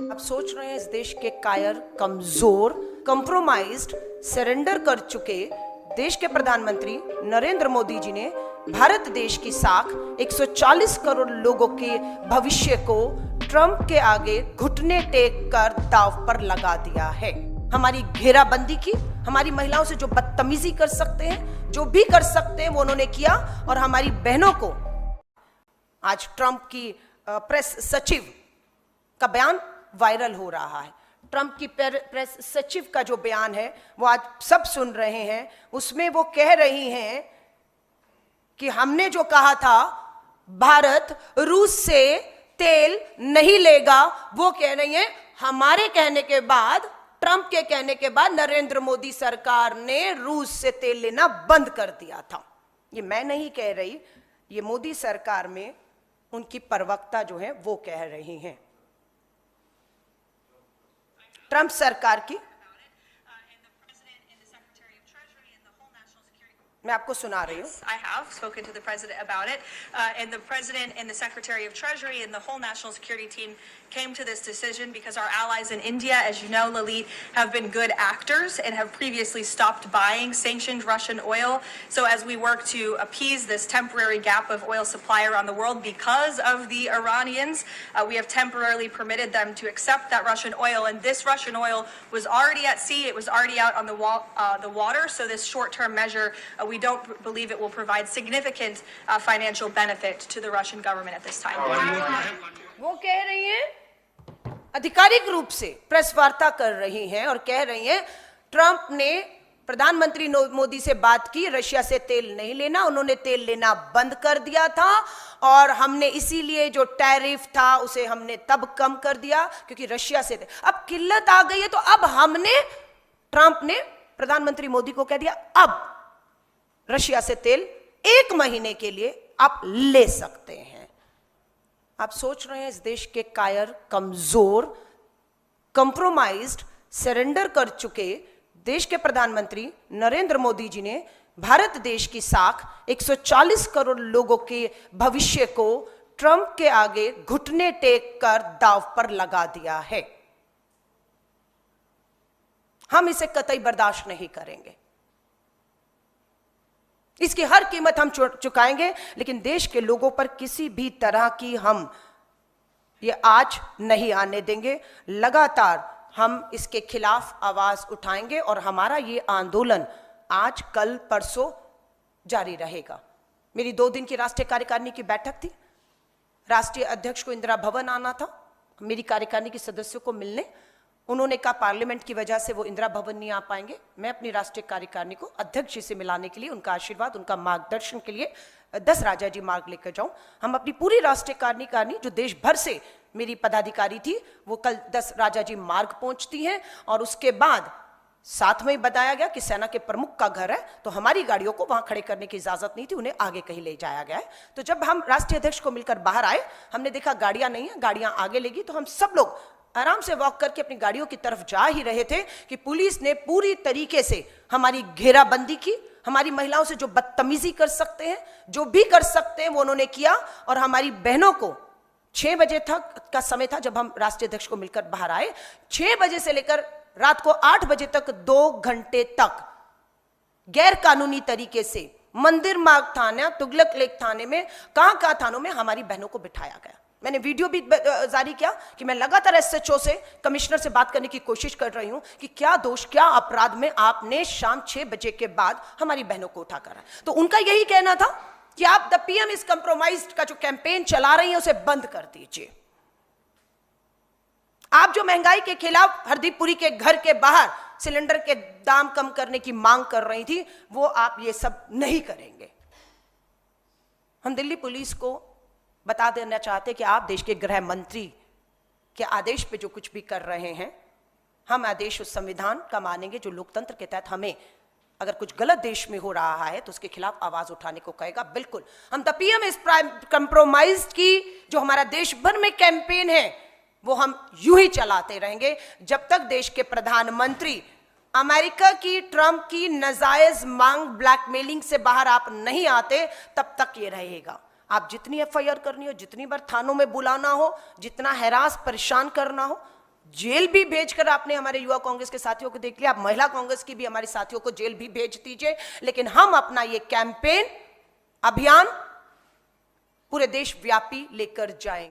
आप सोच रहे हैं इस देश के कायर, कमजोर, कंप्रोमाइज्ड, सरेंडर कर चुके देश के प्रधानमंत्री नरेंद्र मोदी जी ने भारत देश की साख 140 करोड़ लोगों के भविष्य को ट्रंप के आगे घुटने टेक कर दांव पर लगा दिया है। हमारी घेराबंदी की, हमारी महिलाओं से जो बदतमीजी कर सकते हैं, जो भी कर सकते हैं वो उन्होंने किया। और हमारी बहनों को आज ट्रंप की प्रेस सचिव का बयान वायरल हो रहा है। ट्रंप की प्रेस सचिव का जो बयान है वो आज सब सुन रहे हैं। उसमें वो कह रही हैं कि हमने जो कहा था भारत रूस से तेल नहीं लेगा, वो कह रही हैं हमारे कहने के बाद, ट्रंप के कहने के बाद नरेंद्र मोदी सरकार ने रूस से तेल लेना बंद कर दिया था। ये मैं नहीं कह रही, ये मोदी सरकार में उनकी प्रवक्ता जो है वो कह रही हैं। ट्रंप सरकार की मैं आपको सुना रही हूँ। I have spoken to the president about it, and the president and the Secretary of Treasury and the whole national security team came to this decision because our allies in India, as you know, Lalit, have been good actors and have previously stopped buying sanctioned Russian oil. So as we work to appease this temporary gap of oil supply around the world because of the Iranians, we have temporarily permitted them to accept that Russian oil. And this Russian oil was already at sea; it was already out on the water. So this short-term measure, we don't believe it will provide significant financial benefit to the Russian government at this time. वो कह रही हैं, आधिकारिक रूप से press वार्ता कर रही हैं और कह रही हैं ट्रंप ने प्रधानमंत्री मोदी से बात की, रशिया से तेल नहीं लेना, उन्होंने तेल लेना बंद कर दिया था और हमने इसीलिए जो टैरिफ था उसे हमने तब कम कर दिया क्योंकि रशिया से अब किल्लत आ गई है। तो अब हमने, ट्रंप ने प्रधानमंत्री मोदी को कह दिया अब रशिया से तेल 1 महीने के लिए आप ले सकते हैं। आप सोच रहे हैं इस देश के कायर, कमजोर, कंप्रोमाइज्ड, सरेंडर कर चुके देश के प्रधानमंत्री नरेंद्र मोदी जी ने भारत देश की साख 140 करोड़ लोगों के भविष्य को ट्रंप के आगे घुटने टेक कर दांव पर लगा दिया है। हम इसे कतई बर्दाश्त नहीं करेंगे। इसकी हर कीमत हम चुकाएंगे, लेकिन देश के लोगों पर किसी भी तरह की हम ये आज नहीं आने देंगे। लगातार हम इसके खिलाफ आवाज उठाएंगे और हमारा ये आंदोलन आज, कल, परसों जारी रहेगा। मेरी 2 दिन की राष्ट्रीय कार्यकारिणी की बैठक थी। राष्ट्रीय अध्यक्ष को इंदिरा भवन आना था मेरी कार्यकारिणी के सदस्यों को मिलने। उन्होंने कहा पार्लियामेंट की वजह से वो इंदिरा भवन नहीं आ पाएंगे। मैं अपनी राष्ट्रीय कार्यकारिणी को अध्यक्ष जी से मिलाने के लिए, उनका आशीर्वाद, उनका मार्गदर्शन के लिए 10 राजा जी मार्ग लेकर जाऊं। हम अपनी पूरी राष्ट्रीय कार्यकारिणी जो देश भर से मेरी पदाधिकारी थी वो कल 10 राजा जी मार्ग पहुंचती हैं। और उसके बाद साथ में ही बताया गया कि सेना के प्रमुख का घर है तो हमारी गाड़ियों को वहां खड़े करने की इजाजत नहीं थी, उन्हें आगे कहीं ले जाया गया है। तो जब हम राष्ट्रीय अध्यक्ष को मिलकर बाहर आए, हमने देखा गाड़ियां नहीं है, गाड़ियां आगे लेगी। तो हम सब लोग आराम से वॉक करके अपनी गाड़ियों की तरफ जा ही रहे थे कि पुलिस ने पूरी तरीके से हमारी घेराबंदी की। हमारी महिलाओं से जो बदतमीजी कर सकते हैं, जो भी कर सकते हैं वो उन्होंने किया। और हमारी बहनों को 6 बजे तक का समय था जब हम राष्ट्रीय अध्यक्ष को मिलकर बाहर आए। 6 बजे से लेकर रात को 8 बजे तक 2 घंटे तक गैर कानूनी तरीके से मंदिर मार्ग थाना, तुगलक लेक थाने में, कहां थानों में हमारी बहनों को बिठाया गया। मैंने वीडियो भी जारी किया कि मैं लगातार एसएचओ से, कमिश्नर से बात करने की कोशिश कर रही हूं कि क्या दोष, क्या अपराध में आपने शाम 6 बजे के बाद हमारी बहनों को उठा कर। तो उनका यही कहना था कि आप द पीएम इज कंप्रोमाइज्ड का जो कैंपेन चला रही हैं उसे बंद कर दीजिए। आप जो महंगाई के खिलाफ हरदीपपुरी के घर के बाहर सिलेंडर के दाम कम करने की मांग कर रही थी, वो आप ये सब नहीं करेंगे। हम दिल्ली पुलिस को बता देना चाहते कि आप देश के गृह मंत्री के आदेश पे जो कुछ भी कर रहे हैं, हम आदेश उस संविधान का मानेंगे जो लोकतंत्र के तहत हमें अगर कुछ गलत देश में हो रहा है तो उसके खिलाफ आवाज उठाने को कहेगा। बिल्कुल हम द पीएम इज कंप्रोमाइज्ड की जो हमारा देश भर में कैंपेन है वो हम यूं ही चलाते रहेंगे जब तक देश के प्रधानमंत्री अमेरिका की, ट्रंप की नाजायज मांग, ब्लैकमेलिंग से बाहर आप नहीं आते, तब तक ये रहेगा। आप जितनी एफआईआर करनी हो, जितनी बार थानों में बुलाना हो, जितना हैरास परेशान करना हो, जेल भी भेजकर आपने हमारे युवा कांग्रेस के साथियों को देख लिया, आप महिला कांग्रेस की भी हमारे साथियों को जेल भी भेज दीजिए, लेकिन हम अपना ये कैंपेन अभियान पूरे देश व्यापी लेकर जाएंगे।